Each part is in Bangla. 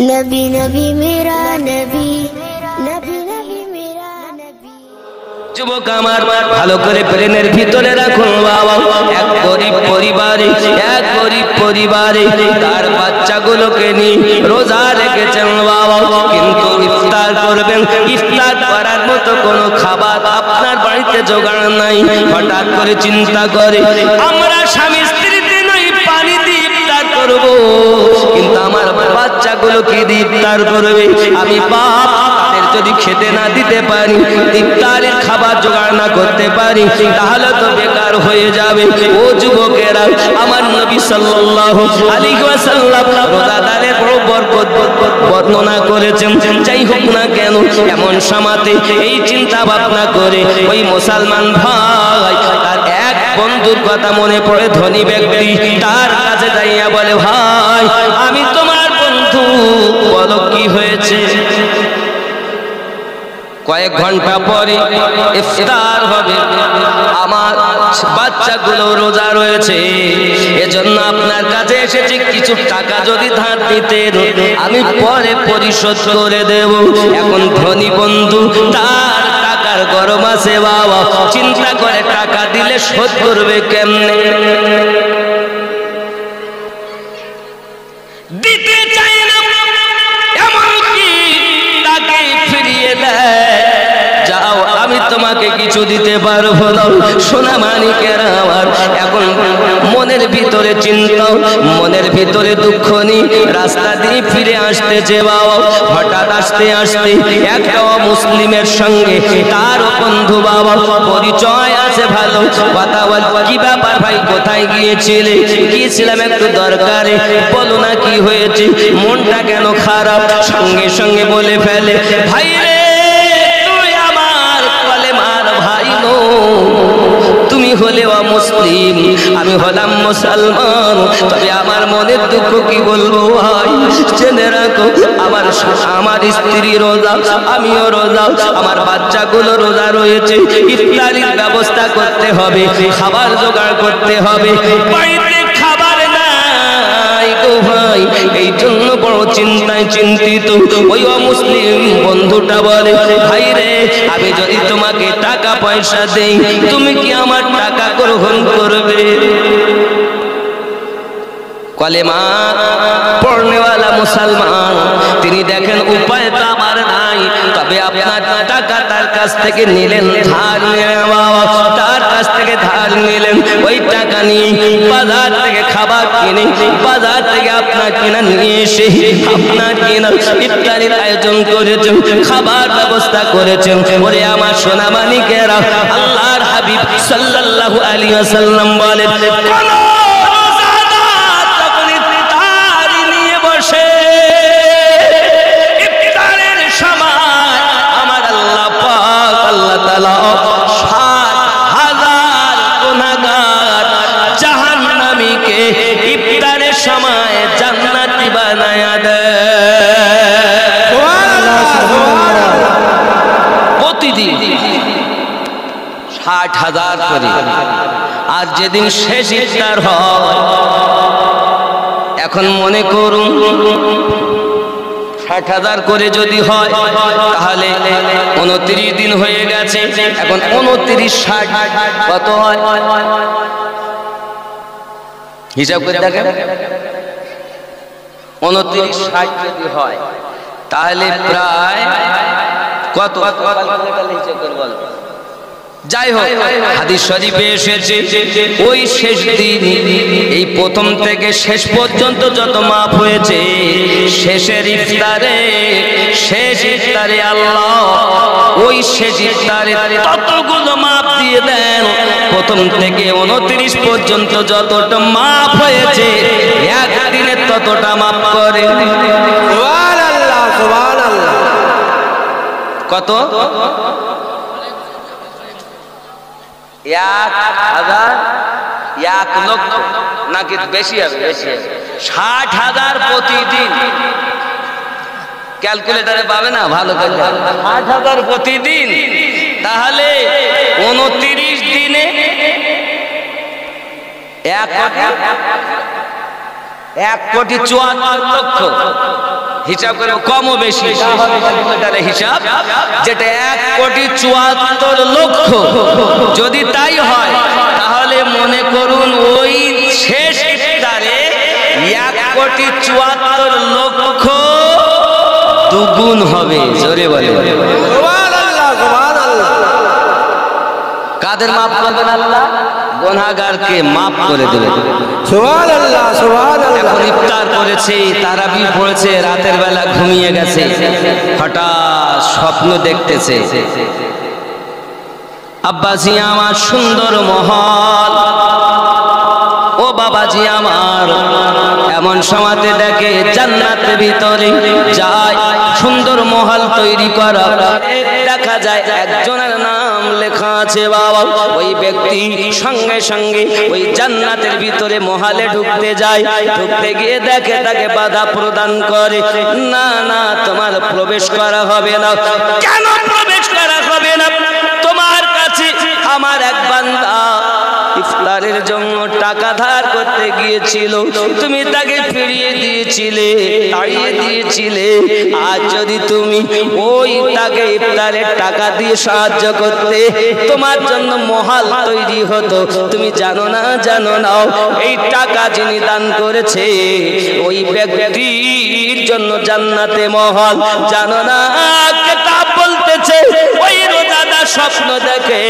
नबी नबी मेरा नबी नबी नबी मेरा नबी। যুবক আমার ভালো করে প্লেনের ভিতরে রাখুন বাবা। এক গরিব পরিবারে তার বাচ্চাগুলোকে নিয়ে রোজা রেখেছেন বাবা, কিন্তু ইফতার করবেন, ইফতার করার মতো কোনো খাবার আপনার বাড়িতে জোগাড় নাই। হঠাৎ করে চিন্তা করে আমরা স্বামী স্ত্রীতে নই পানি দিয়ে ইফতার করব, কিন্তু আমার বাচ্চাগুলো কি দিয়ে ইফতার করবে? আমি বাপ তাদের যদি খেতে না দিতে পারি, ইফতারের খাবার জোগাড় না করতে পারি, তাহলে তো বেকার হয়ে যাবে। ও যুবকেরা, আমার নবী সাল্লাল্লাহু আলাইহি ওয়াসাল্লাম রোজাদারের বড় বরকত বর্ণনা করেছেন। যাই হোক না কেন, এমন সময়তে এই চিন্তা ভাবনা করে ওই মুসলমান ভাই তার এক বন্ধুর কথা মনে পড়ে, ধনী ব্যক্তি, তার কাছে যাইয়া বলে, ভাই আমি তোমার বন্ধু, বলো কি হয়েছে? কয়েক ঘন্টা পরে ইফতার হবে, আমার বাচ্চাগুলো রোজা রয়েছে, এজন্য আপনার কাছে এসেছি, কিছু টাকা যদি ধার দিতেন আমি পরে পরিশোধ করে দেব। এখন ধনী বন্ধু, তার টাকার গরম আছে বাবা, চিন্তা করে টাকা দিলে শোধ করবে কেমনে, দিতে চাই না, এমনকি তাকে ফিরিয়ে দেয়। যাও, আমি তোমাকে কিছু দিতে পারবো না। সোনা মানিকেরা আমার, এখন মনের ভিতরে চিন্তা, মনের ভিতরে দুঃখ নিয়ে রাস্তা দিয়ে ফিরে আসতেছে বাবা। হঠাৎ আসতে আসতে একটা মুসলিমের সঙ্গে তার বন্ধু বাবা পরিচয় আছে ভালো, কথা বল, কি ব্যাপার ভাই, কোথায় গিয়েছিলে? গিয়েছিলাম একটু দরকারে, বলো না কি হয়েছে, মনটা কেন খারাপ? সঙ্গে সঙ্গে বলে ফেলে, ভাই রে তুই আমার কলেমার ভাই নো, তুমি হলে মুসলিম, আমি হলাম মুসলমান, তবে আমার মনের দুঃখ কি বলবো ভাই, জেনে রাখো আমার স্ত্রী রোজা, আমিও রোজা, আমার বাচ্চাগুলো রোজা রয়েছে, ইফতারির ব্যবস্থা করতে হবে, খাবার জোগাড় করতে হবে, বাড়িতে খাবার নাই গো ভাই, এই জন্য বড় চিন্তায় চিন্তিত। ওই মুসলিম বন্ধুটা বলে, ভাই রে আমি যদি তোমাকে টাকা পয়সা দেই, তুমি কি আমার টাকা গ্রহণ করবে? কলেমা পড়নেওয়ালা মুসলমান, তিনি দেখেন উপায় তো আমার নাই, তবে আপনার টাকা তার কাছ থেকে নিলেন, ধার নিলেন বাবা, তার কাছ থেকে ধার নিলেন, ওই টাকা নিয়ে বাজার থেকে খাবার কিনে, বাজার থেকে আপনার কিনা নিয়ে এসে আপনার কিনা ইফতারির আয়োজন করেছেন, খাবার ব্যবস্থা করেছেন। ওরে আমার সোনা মানিকেরা, আল্লাহর হাবিব সাল্লাল্লাহু আলাইহি ওয়াসাল্লাম বলেন, ইফতারের সময় আমার আল্লাহ পাক আল্লাহ তাআলা ৭,০০০ গুনাহগার জাহান্নামীকে ইফতারের সময় জান্নাতি বানায়া দেয়। সুবহানাল্লাহ। প্রতিদিন ৬০,০০০ করে। আর যেদিন শেষ ইফতার হয়, এখন মনে করুন ৬০,০০০ করে যদি হয়, তাহলে ২৯ দিন হয়ে গেছে, এখন ২৯ ৬০ কত হয় হিসাব করে দেখেন। ২৯ ৬০ যদি হয়, তাহলে প্রায় কত, হিসাব করে বল। যাই হোক, হাদিস শরীফে এসেছে ওই শেষ দিন, এই প্রথম থেকে শেষ পর্যন্ত যত মাপ হয়েছে, শেষের ইফতারে, শেষ ইফতারে আল্লাহ ওই শেষ ইফতারে ততগুলো মাপ দিয়ে দেন, প্রথম থেকে ২৯ পর্যন্ত যতটা মাপ হয়েছে একদিনে ততটা মাপ করে। সুবহানাল্লাহ, সুবহানাল্লাহ। কত? ১,০০০, ১,০০,০০০ নাকি বেশি হবে? বেশি হবে। ৬০,০০০ প্রতিদিন, ক্যালকুলেটারে পাবে না, ভালো করে ৬০,০০০ প্রতিদিন, তাহলে ২৯ দিনে ১,০০,০০০ 1,74,00,000 হিসাব করবো কমও বেশি হিসাব, যেটা 1,74,00,000 যদি তাই হয় তাহলে মনে করুন ওই শেষ ইফতারে 1,74,00,000 দুগুণ হবে। জোরে বলে কাদের মাফ করবেন আল্লাহ? গুনাহগারকে মাফ করে দেবেন। সুবহানাল্লাহ সুবহানাল্লাহ। এখন ইফতার করেছে, তারাবি পড়েছে, রাতের বেলা ঘুমিয়ে গেছে, হঠাৎ স্বপ্ন দেখতেছে আব্বাজি আমার সুন্দর মহল, ও বাবাজি আমার, এমন সময়তে দেখে জান্নাতের ভিতরে যায় সুন্দর মহল তৈরি করা, দেখা যায় একজনের নাম লেখা আছে বাবা। ওই ব্যক্তি সঙ্গে সঙ্গে ওই জান্নাতের ভিতরে মহলে ঢুকতে যায়, ঢুকতে গিয়ে দেখে তাকে বাধা প্রদান করে, না না তোমার প্রবেশ করা হবে না। কেন প্রবেশ করা হবে না? তোমার কাছে আমার এক বান্দা ইফতারের জন্য টাকা ধার করতে গিয়েছিল, তুমি তাকে ফিরিয়ে দিয়েছিলে, তাড়িয়ে দিয়েছিলে। আজ যদি তুমি ওই তাকে ইফতারের টাকা দিয়ে সাহায্য করতে, তোমার জন্য মহল তৈরি হতো। তুমি জানো না, জানো না এই টাকা যিনি দান করেছে ওই ব্যক্তির জন্য জান্নাতে মহল। জানো না কিতাব বলতেছে ওই রোজাদার স্বপ্ন দেখে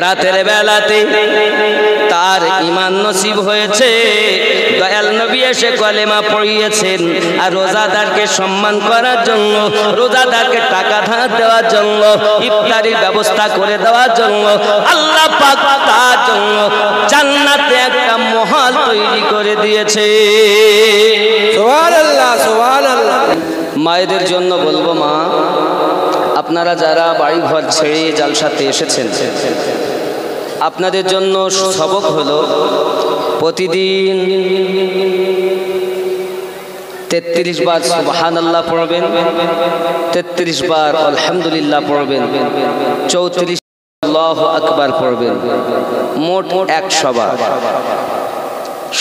রাতের বেলাতে তার ঈমান নসিব হয়েছে, দয়াল নবী এসে কলেমা পড়িয়েছেন, আর রোজাদারকে সম্মান করার জন্য, রোজাদারকে টাকা ধার দেওয়ার জন্য, ইফতারির ব্যবস্থা করে দেওয়ার জন্য আল্লাহ পাক তার জন্য জান্নাতে একটা মহল তৈরি করে দিয়েছে। সুবহানাল্লাহ সুবহানাল্লাহ। মায়েদের জন্য বলবো, মা আপনারা যারা বাড়ি ঘর ছেড়ে জালসাতে এসেছেন, আপনাদের জন্য সবক হলো প্রতিদিন 33 বার সুবহানাল্লাহ পড়বেন, 33 বার আলহামদুলিল্লাহ পড়বেন, 34 আল্লাহু আকবার পড়বেন, মোট 100 বার।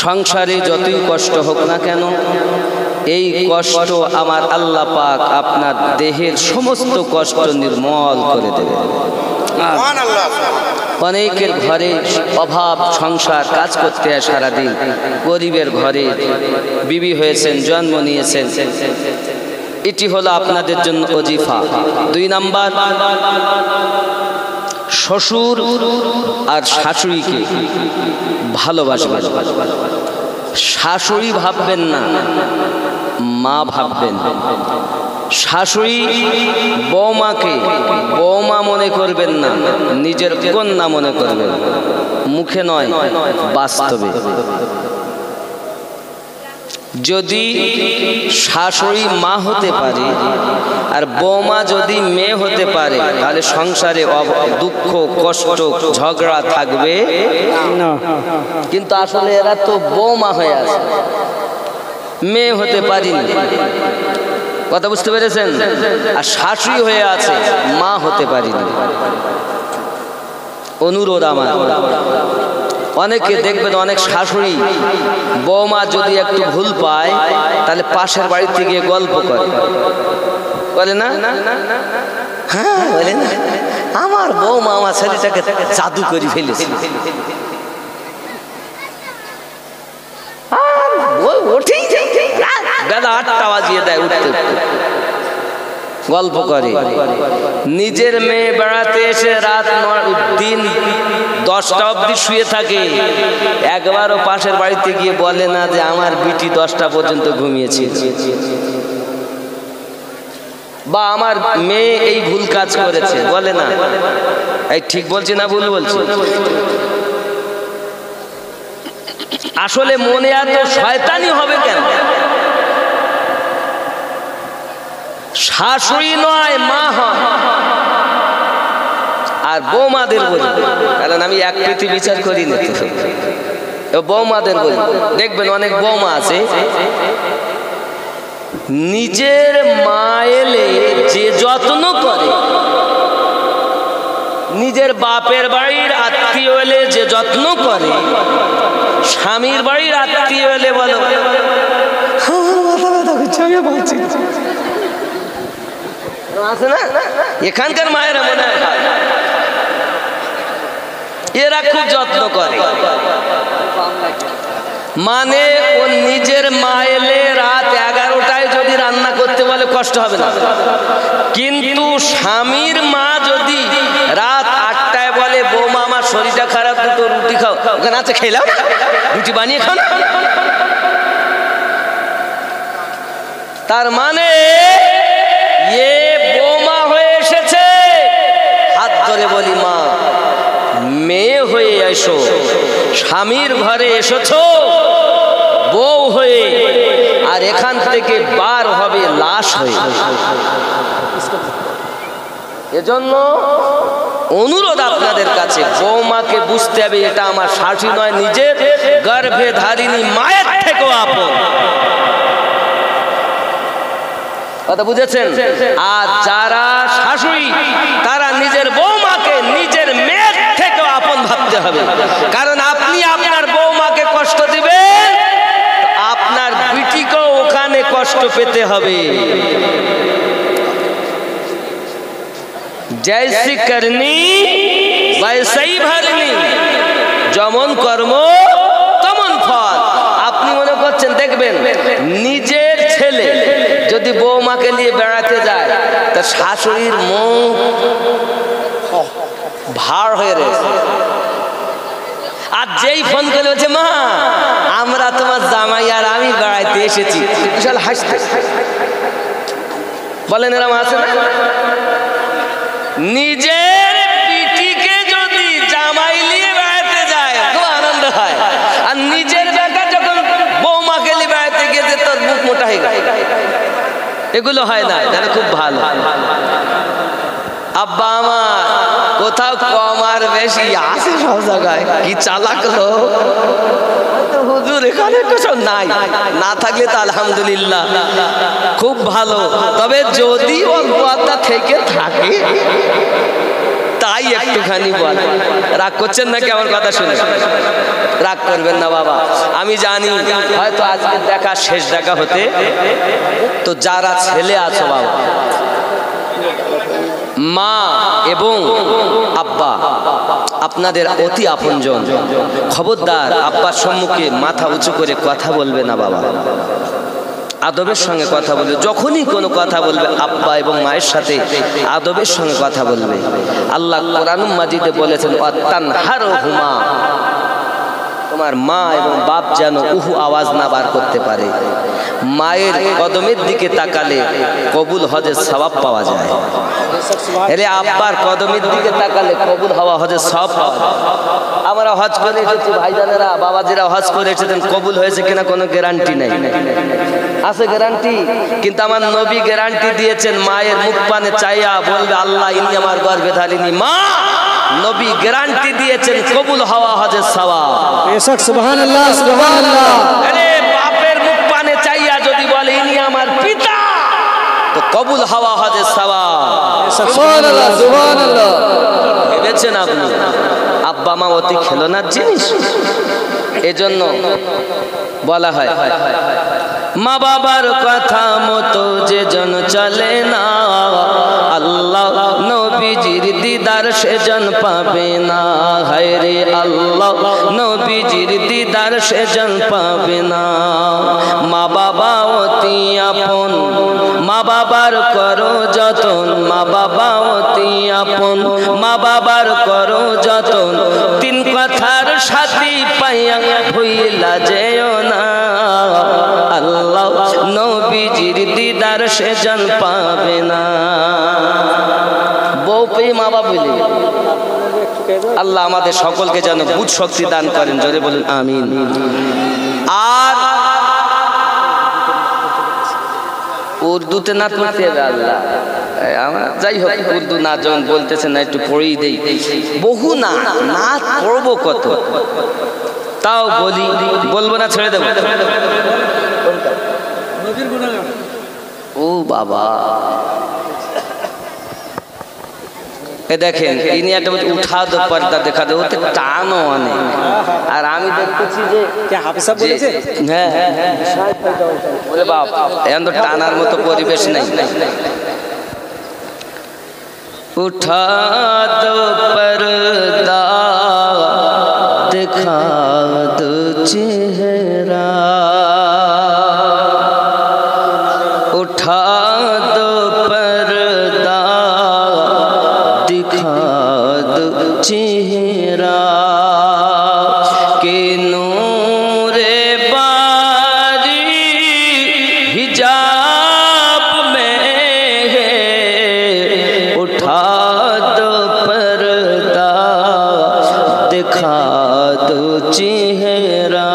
সংসারে যতই কষ্ট হোক না কেন, এই কষ্ট আমার আল্লাহ পাক আপনার দেহের সমস্ত কষ্ট নির্মল করে দেবে। অনেকের ঘরে অভাব, সংসার, কাজ করতে হয় সারাদিন, গরিবের ঘরে বিবি হয়েছেন, জন্ম নিয়েছেন, এটি হলো আপনাদের জন্য ওজিফা। 2 নাম্বার, শ্বশুর আর শাশুড়িকে ভালোবাসবেন। শাশুড়ি ভাববেন না, মা ভাববেন। শাশুড়ি বৌমাকে বৌমা মনে করবেন না, নিজের কন্যা মনে করবেন, মুখে নয় বাস্তবে। যদি শাশুড়ি মা হতে পারে আর বৌমা যদি মেয়ে হতে পারে, তাহলে সংসারে দুঃখ, কষ্ট, ঝগড়া থাকবে না। কিন্তু আসলে এরা তো বৌমা হয়ে আছে, মেয়ে হতে পারিনি। কথা বুঝতে পেরেছেন? আর শাশুড়ি হয়ে আছে, মা হতে পারিনি। অনুরোধ আমার, অনেকে দেখবেন অনেক শাশুড়ি বৌমা যদি একটু ভুল পায় তাহলে পাশের বাড়িতে গিয়ে গল্প করে, বলে না, হ্যাঁ বলে না, আমার বৌমা আমার ছেলেটাকে জাদু করে ফেলেছে। বেলা 8টা বাজিয়ে দেয়, উঠতে গল্প করে। নিজের মেয়ে বেড়াতে এসে রাত দিন 10টা অবধি শুয়ে থাকে, একবারও পাশের বাড়িতে গিয়ে বলে না যে আমার বিটি 10টা পর্যন্ত ঘুমিয়েছে, বা আমার মেয়ে এই ভুল কাজ করেছে, বলে না। এই ঠিক বলছি না ভুল বলছি? আসলে মনে এত শয়তানি হবে কেন? শাশুড়ি নয়, মা হয়। আর বৌমাদের বলি, কারণ আমি এক প্রীতি বিচার করি না, বৌমাদের বলি। দেখবেন অনেক বৌমা আছে, নিজের মা এলে যে যত্ন করে, নিজের বাপের বাড়ির আত্মীয় এলে যে যত্ন করে, স্বামীর বাড়ির আত্মীয় এলে বলো আছে না, এখানকার মায়েরা মনে হয় এরা খুব যত্ন করে, মানে ও নিজের মা এলে রাত 11টায় যদি রান্না করতে বলে কষ্ট হবে না, কিন্তু স্বামীর মা যদি রাত 8টায় বলে বৌমা আমার শরীরটা খারাপ, দুটো রুটি খাও, ওখানে আছে খেলাম রুটি বানিয়ে খাও না, তার মানে এ বৌমা হয়ে এসেছে। হাত ধরে বলি মা, মেয়ে হয়ে এসো, স্বামীর ঘরে এসেছো বউ হয়ে, আর এখান থেকে বার হবে লাশ হয়ে। এজন্য অনুরোধ আপনাদের কাছে, বৌমাকে বুঝতে হবে এটা আমার শাশুড়ি নয়, নিজের গর্ভে ধারিনী মায়ের থেকেও আপন। কথা বুঝেছেন? আর যারা শাশুড়ি তারা নিজের বৌমাকে নিজের মেয়ের থেকেও আপন ভাবতে হবে, কারণ আপনি আপনার বৌমাকে কষ্ট দিবেন, আপনার বিটিকেও ওখানে কষ্ট পেতে হবে। जैसी करनी वैसी भरनी, যেমন কর্ম তেমন ফল। আপনি মনে করছেন দেখবেন নিজের ছেলে যদি বৌমাকে নিয়ে বেড়াতে যায় তা শাশুড়ির মুখ ভার হয়ে রয়েছে, আর যেই ফোন করে বলছে মা আমরা তোমার জামাই আর আমি বেড়াইতে এসেছি, বিশাল হাসতে বলেন, এরম আছে না? নিজের পিটিকে যদি জামাই নিয়ে বেড়াতে যায় খুব আনন্দ হয়, আর নিজের বেটা যখন বৌমাকে নিয়ে বেড়াতে গেছে তোর মুখ মোটা হয়ে গেছে, এগুলো হয় না, এটা খুব ভালো। আব্বা আমার কোথাও কম আর বেশি আছে সব জায়গায়, কি চালাক লোক হুজুর, এখানে কিছু নাই, না থাকলে তো আলহামদুলিল্লাহ খুব ভালো। তবে যদি অল্প আত্মা থেকে থাকে তাই একটুখানি বল, রাগ করছেন নাকি আমার কথা শুনে? রাগ করবেন না বাবা, আমি জানি হয়তো আজকে দেখা শেষ দেখা হতে, তো যারা ছেলে আছো বাবা, মা এবং আব্বা আপনাদের অতি আপনজন, খবরদার আব্বার সম্মুখে মাথা উঁচু করে কথা বলবে না বাবা, আদবের সঙ্গে কথা বলবে। যখনই কোনো কথা বলবে আব্বা এবং মায়ের সাথে আদবের সঙ্গে কথা বলবে। আল্লাহ কোরআনুল মাজিদে বলেছেন ওয়াতানহারহুমা, তোমার মা এবং বাপ যেন উহু আওয়াজ না বার করতে পারে। মায়ের কদমের দিকে তাকালে কবুল হজের সওয়াব পাওয়া যায়, এলে আব্বার কদমের দিকে তাকালে কবুল হওয়া হজের সওয়াব পাওয়া যায়। আমরা হজ করে এসেছি ভাইজানেরা, বাবাজিরা হজ করে এসেছেন, কবুল হয়েছে কিনা কোনো গ্যারান্টি নেই, আছে গ্যারান্টি? কিন্তু আমার নবী গ্যারান্টি দিয়েছেন, মায়ের মুখ পানে চাইয়া বলবে আল্লাহ ইনি আমার গর্ভে ধারিনী মা, নবী গ্যারান্টি দিয়েছেন কবুল হওয়া হজের সওয়াব। বেশক সুবহানাল্লাহ সুবহানাল্লাহ। আরে বাপের মুখ পানে চাইয়া যদি বলে ইনি আমার পিতা, তো কবুল হওয়া হজের সওয়াব। সুবহানাল্লাহ সুবহানাল্লাহ। ভেবেছেন আপনি আব্বা মা অতি খেলনার জিনিস? এজন্য বলা হয় মা বাবার কথা মতো যে জন চলে না, আল্লাহ নবীজির দিদার সেজন পাবে না। হায় রে আল্লাহ নবীজির দিদার সেজন পাবে না। মা বাবা অতি আপন, মা বাবার করো যতন, মা বাবা অতি আপন, মা বাবার করো যতন। তিন কথার সাথী পাইয়া ভুইলা যেও না, আল্লাহ নবীজির দিদার সেজন পাবে না। বউ পেয়ে মা বাবা বলি, আল্লাহ আমাদের সকলকে যেন বুঝ শক্তি দান করেন, জোরে বলুন আমিন। আর উর্দুতে না পড়তে হবে আল্লাহ, যাই হোক উর্দু না যখন বলতেছে না একটু পড়েই দেই। বহু না না পড়বো কত, তাও বলি, বলবো না ছেড়ে দেবো। ও বাবা, দেখেন ইনি একটা উঠা দো পর্দা দেখা দো, ওতে টানও অনেক। আর আমি দেখতেছি যে হাফিজ সাহেব বলেছে হ্যাঁ বলে বাপ এখন তো টানার মতো পরিবেশ নেই। উঠা দো পর্দা দেখা দো চেহারা, উঠা দো পর্দা दिखा दो चेहरा के नूरे बारी हिजाब में है, उठा दो पर्दा दिखा दो चेहरा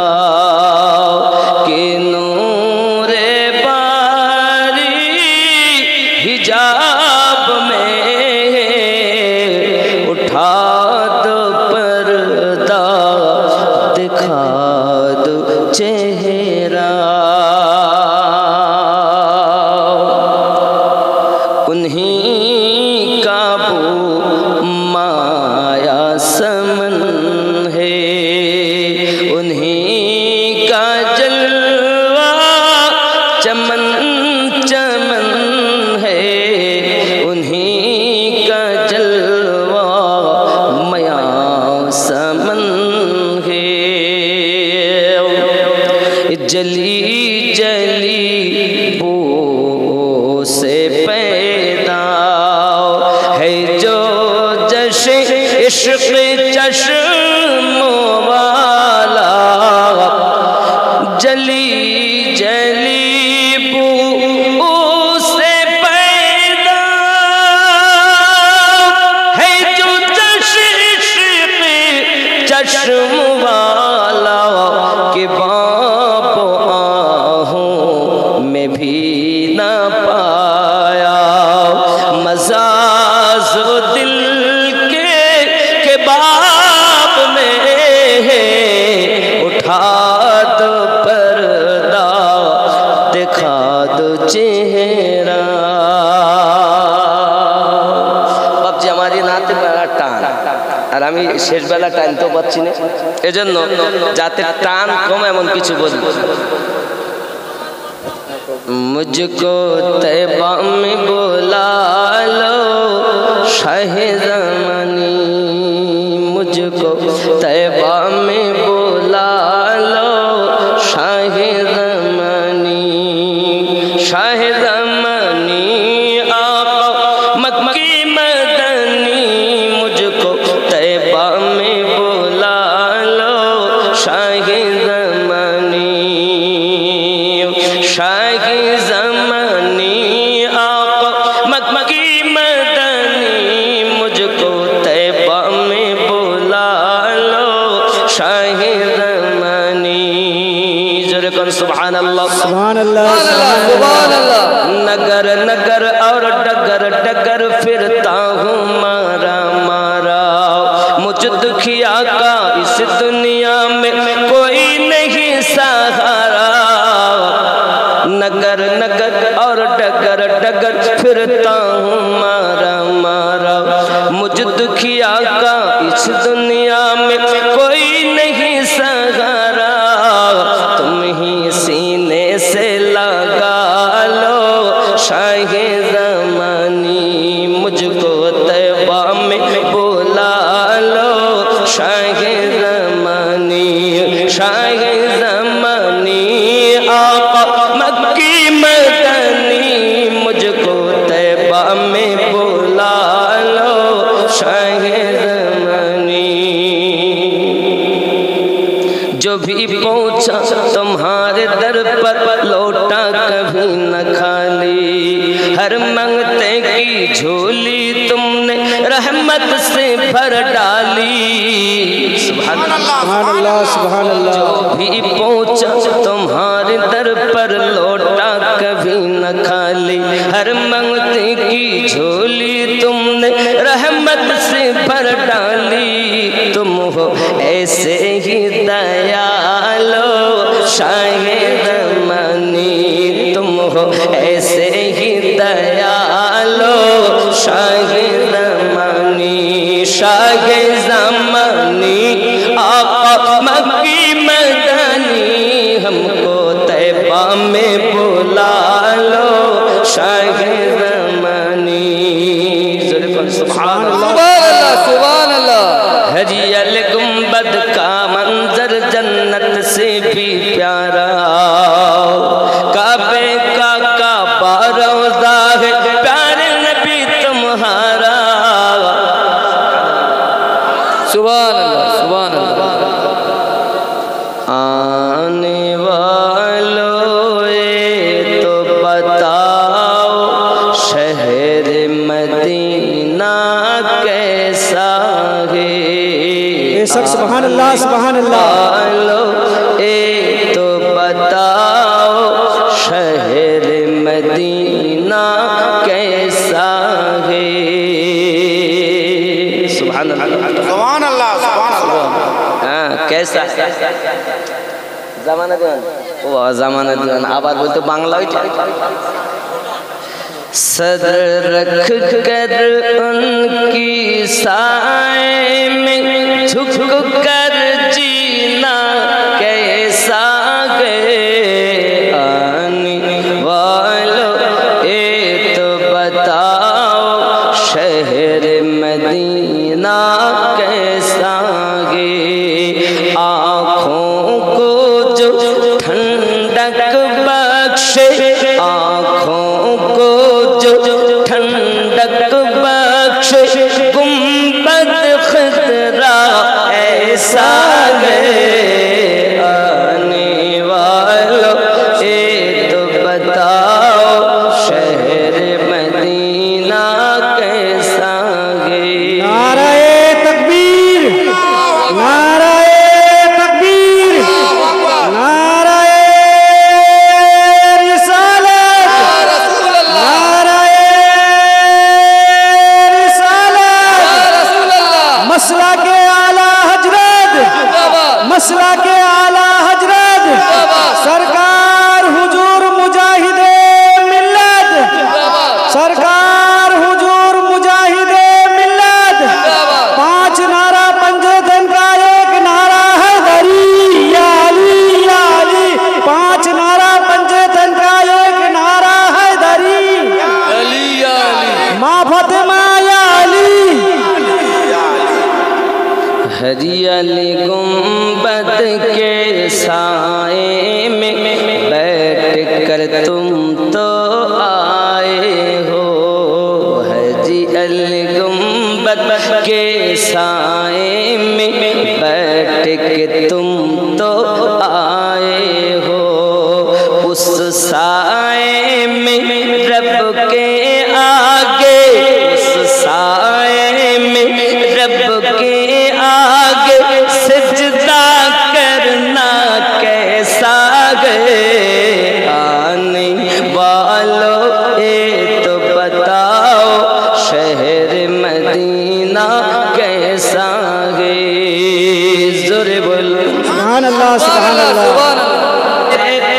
के नूरे बारी हिजाब में, उठा दो पर्दा दिखा दो चेहरा। उन्हीं का वो माया समन है, उन्हीं का जलवा चमन चमन है, उन्हीं का जलवा माया समन है। जली जली बू से पैदा है जो जश्न इश्क़ चश्मो वाला, जली जली बू से पैदा है जो जश्न इश्क़ चश्मो वाला, के बाप आहूं में भी ना पाया मज़ा ज़ो दिल के बाप में है, उठा दो पर्दा दिखा दो चेहरा। बाबजी हमारी नाते बड़ा टान আর আমি শেষ বেলা টানতেও পাচ্ছি না, এজন্য যাতে টান কম এমন কিছু বলি। मुझको तैबा में बुला लो शाह ज़मानी, मुझको तैबा में बुला लो शाह ज़मानी, शाह ज़मानी आका मक्की मदनी, मुझको तैबा में बुला लो शाह ज़मानी, शाह ज़मानी आका मक्की मदनी, मुझको तैबा में बुला लो शाह ज़मानी। ज़रा कौन सुभान अल्लाह सुभान अल्लाह सुभान अल्लाह। नगर नगर और डगर डगर फिरता हूँ मारा मारा, मुझ दुखिया का इस दुनिया में कोई नहीं सहारा। नगर नगर और डगर डगर फिरता हूँ मारा मारा, मुझ दुखिया का इस दुनिया में कोई नहीं सहारा। तुम ही सीने से लगा लो शाह ज़मानी, मुझको तैबा में बुला लो शाह ज़मानी, शाह ज़मानी आका मक्की मदनी, मुझको तैबा में बुला लो शाह ज़मानी। जो भी पहुँचा तुम्हारे दर पर लौटा कभी न खाली, हर मंगते की झोली तुमने रहमत से भर डाली। सुभान अल्लाह सुभान अल्लाह। जो भी पहुँचा तुम्हारे दर पर लौटा कभी न खाली, हर मंगते की झोली तुमने रहमत से भर डाली। तुम हो ऐसे ही दयालो शाह ज़मानी, तुम हो ऐसे ही दयालो शाह ज़मानी, शाहे ज़मानी आका मक्की मदनी हमको तैबा में बुला लो शाहे ज़मानी सुभान अल्लाह सुभान अल्लाह। हजी अल गुंबद का मंजर जन्नत से भी प्यारा काबे का काबा रोज़ा है प्यारे नबी तुम्हारा सुभान अल्लाह सुभान अल्लाह। आने वालों ये तो बताओ शहर मदीना कैसा है। बेशक सुभान अल्लाह सुभान अल्लाह। ए तो बताओ शहर मदीना कैसा है। सुभान अल्लाह सुभान अल्लाह सुभान अल्लाह। हाँ कैसा जमाना दीवान ओ जमाना दीवान आबाद बोलते बांग्ला सदर रख कर उनकी साए में झुक कर जीना कैसा गए आने वालों ये तो बताओ शहर मदीना कैसा गे। आँखों को जो ठंडक बख्शे आँखों को जो ठंडक बख्शे गुंबद खतरा ऐसा गए आने वालों ये तो बताओ शहर मदीना कैसा गे। नाराए तकबीर नाराए तकबीर नाराए रिसालत नाराए रिसालत मसला के आला हजरत मसला के आला हजरत सरकार हुजूर मुजाहिदे मिल्लत सरकार हुजूर मुजाहिदे मिल्लत। पांच नारा पंजतन का एक नारा है दरी या अली या अली। पांच नारा पंजतन का एक नारा है दरी अली अली माँ फतेमा या अली। हजी अली गुंबद के साए में बैठ कर तुम तो आए हो। हजी अली गुंबद के साए में बैठ के तुम तो आए हो। उस साए में रब के आगे उस साए में रब के आगे सजदा करना कैसा गए आने वालों ये तो बताओ शहर मदीना कैसा है। जोरे बोलो सुभान अल्लाह सुभान अल्लाह।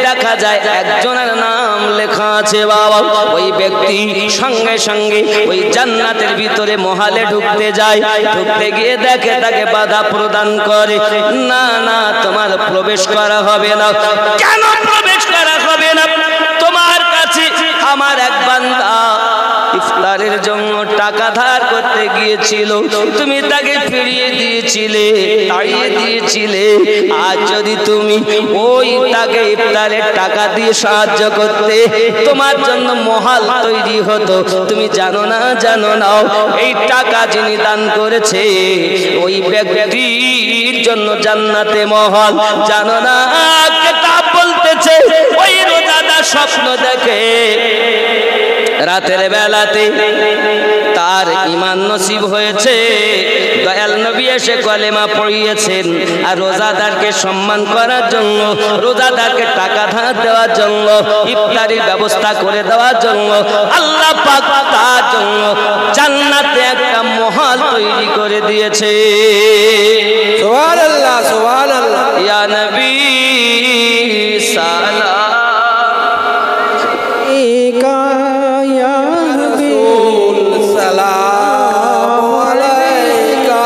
দেখা যায় একজনের নাম লেখা আছে বাবা ওই ব্যক্তি সঙ্গে সঙ্গে ওই জান্নাতের ভিতরে মহালে ঢুকতে যায় ঢুকতে গিয়ে দেখে তাকে বাধা প্রদান করে না না তোমার প্রবেশ করা হবে না। কেন প্রবেশ করা হবে না? তোমার কাছে আমার এক বান্দা ইফতারের জন্য টাকা ধার করতে গিয়েছিল তুমি তাকে ফিরিয়ে দিয়েছিলে তাড়িয়ে দিয়েছিলে। আজ যদি তুমি ওই তাকে ইফতারের টাকা দিয়ে সাহায্য করতে তোমার জন্য মহাল তৈরি হতো। তুমি জানো না এই টাকা যিনি দান করেছে ওই ব্যক্তির জন্য জান্নাতে মহাল। জানো না কিতাব বলতেছে ওই রোজাদার স্বপ্ন দেখে রাতের বেলাতে তার ঈমান নসিব হয়েছে। দয়াল নবী এসে কলেমা পড়িয়েছেন আর রোজাদারকে সম্মান করার জন্য রোজাদারকে টাকা ধার দেওয়ার জন্য ইফতারির ব্যবস্থা করে দেওয়ার জন্য আল্লাহ পাক তার জন্য জান্নাতে একটা মহল তৈরি করে দিয়েছে। সুবহানাল্লাহ সুবহানাল্লাহ। ইয়া নবী সালাম या रसूल सलाम अलैका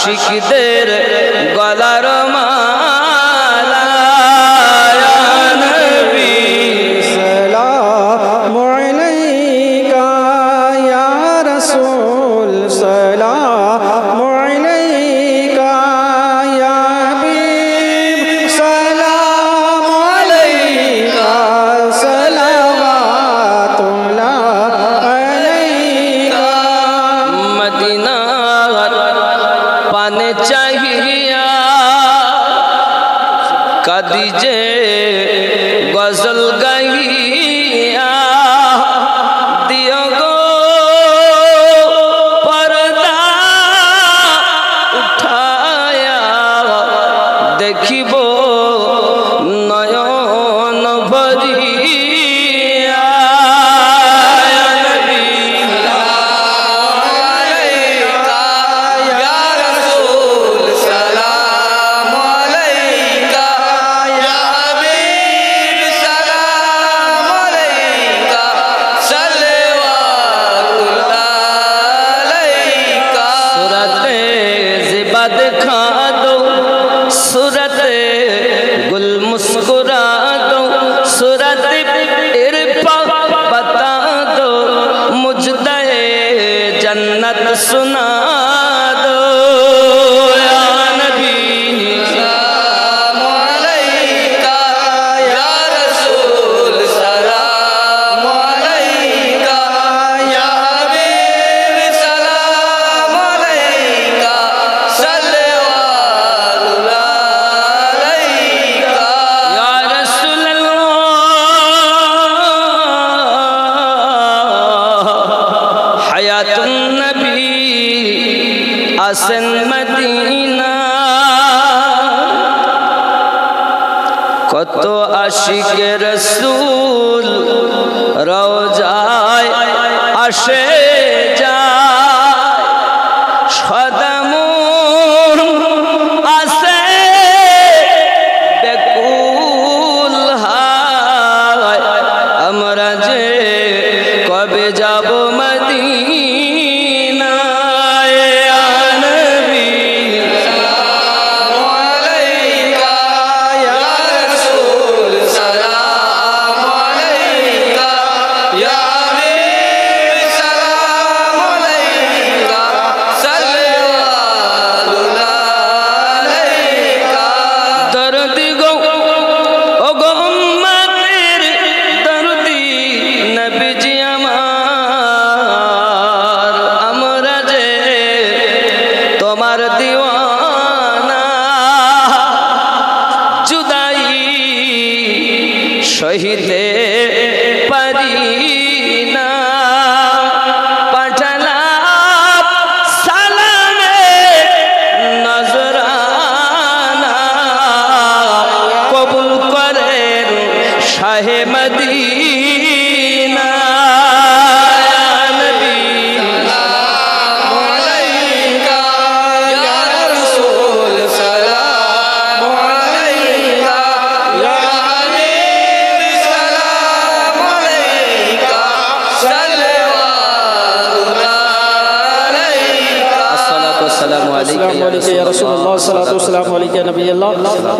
আশিকদের গলার মালা ইয়া নবী सलाम अलैका या रसूल सलाम अलैका या हबीब सलाम अलैका सलावतुल्लाह अलैका मदीना पाने चाहिए कदीजे गजल गैया दियो गो पर्दा उठाया देखिबो नयन भरिया या नबी दिखा दो सूरत गुल मुस्कुरा दो सूरत इरफा बता दो मुझदे जन्नत सुना दो या नबी सलाम अलैका या रसूल सलाम अलैका या हबीब सलाम अलैका আসেন মদিনা কত আশিকে রাসূল রওজায় আসে যায় সদামুন আসে বেকুল হায় আমরা যে কবে যাব মদিনা শহীদে পরিনা পাঠালা সালামে নজরানা কবুল করেন শাহে মদিনা या रसूल अल्लाह सल्लल्लाहु अलैहि वसल्लम नबी अल्लाह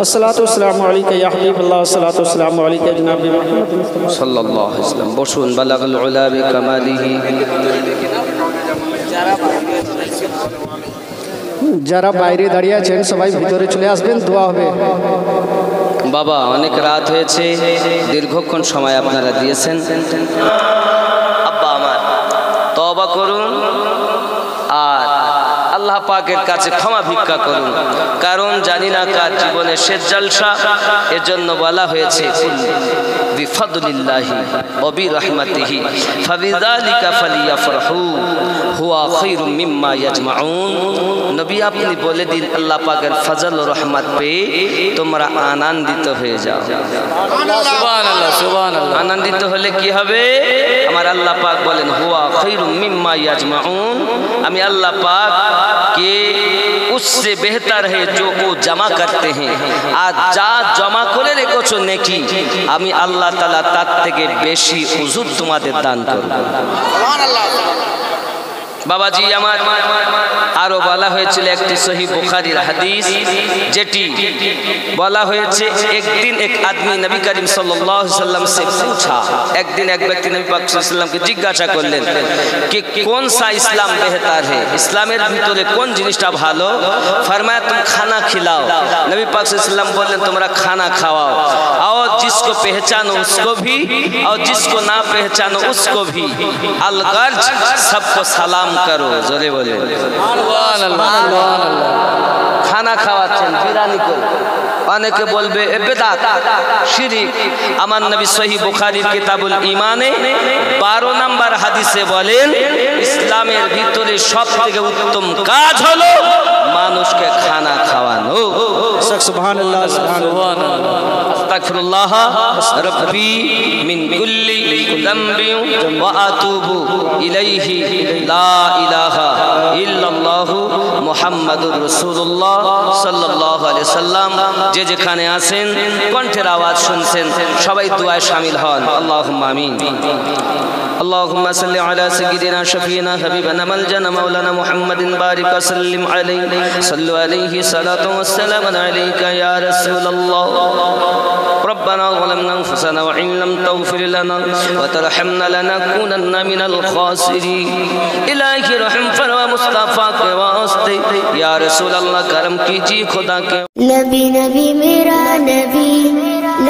अस्सलातु वस्सलामु अलैका या हबीब अल्लाह अस्सलातु वस्सलामु अलैका जनाब मुहम्मद सल्लल्लाहु अलैहि वसल्लम बसुन बालागुल उला बिकमालिही যারা বাইরে দাঁড়িয়ে আছেন সবাই ভিতরে চলে আসবেন দোয়া হবে বাবা অনেক রাত হয়েছে দীর্ঘক্ষণ সময় আপনারা দিয়েছেন আব্বা আমার তওবা করুন আর আল্লাহ পাকের কাছে ক্ষমা ভিক্ষা করুন কারণ জানি না কার জীবনে শেষ জলসা এজন্য বলা হয়েছে বিফাদলিল্লাহি ওয়া বিরহমাতিহি ফাবিযালিকা ফালিয়াফরাহু হুয়া খায়রুম মিম্মা ইয়াজমাউন নবী আপনি বলে দিন আল্লাহ পাকের ফজল ও রহমত পেয়ে তোমরা আনন্দিত হয়ে যাও সুবহানাল্লাহ সুবহানাল্লাহ আনন্দিত হলে কি হবে আমার আল্লাহ পাক বলেন হুয়া খায়রুম মিম্মা ইয়াজমাউন আমি আল্লাহ पाक के उससे बेहतर है जो वो जमा करते हैं आज जा जमा करे रेखেছো নেকি আমি আল্লাহ তাআলা তার থেকে বেশি উজুর তোমাদের দান করব সুবহানাল্লাহ বাবাজি আমার আরো বলা হয়েছিল একটি সহিহ বুখারীর হাদিস, যেটি বলা হয়েছে একদিন এক আদমি নবী করিম সাল্লাল্লাহু আলাইহি ওয়াসাল্লাম से पूछा, একদিন এক ব্যক্তি নবী পাক সাল্লাল্লাহু আলাইহি ওয়াসাল্লামকে জিজ্ঞাসা করলেন कि कौन सा इस्लाम बेहतर है, ইসলামের ভিতরে কোন জিনিসটা ভালো। फरमाया तुम खाना खिलाओ। नबी पाक सल्लल्लाहु अलैहि वसल्लम बोले तुम्हारा खाना खाओ, और जिसको पहचानो उसको भी और जिसको ना पहचानो उसको भी, अलगर्ज सबको सलाम करो। जोरे बोले खाना খাওয়াচ্ছেন বিরানি করে, অনেকে বলবে এ বেদাত শিরক। আমার নবী সহিহ বুখারীর কিতাবুল ঈমানে 12 নম্বর হাদিসে বলেন ইসলামের ভিতরে সবথেকে উত্তম কাজ হলো মানুষকে খানা খাওয়ানো। সুবহানাল্লাহ সুবহানাল্লাহ। আস্তাগফিরুল্লাহ রাব্বি মিন কুল্লি যামবি ওয়া আতুবু ইলাইহি লা ইলাহা ইল্লাল্লাহু মুহাম্মাদুর রাসূলুল্লাহ সাল্লাল্লাহু আলাইহি সাল্লাম। যে যেখানে আছেন কণ্ঠের আওয়াজ শুনছেন সবাই দুআয় শামিল হন। আল্লাহুম্মা আমিন। اللهم صل على سيدنا شفينا حبيبنا ملجنا مولانا محمد بارك وسلم عليه صلوا عليه صلاة والسلام عليك يا رسول الله ربنا ظلمنا انفسنا وان لم تغفر لنا وترحمنا لنكونن من الخاسرين الہی رحم فرما مصطفی کے واسطے یا رسول اللہ کرم کیجیے خدا کے نبی نبی میرا نبی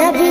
نبی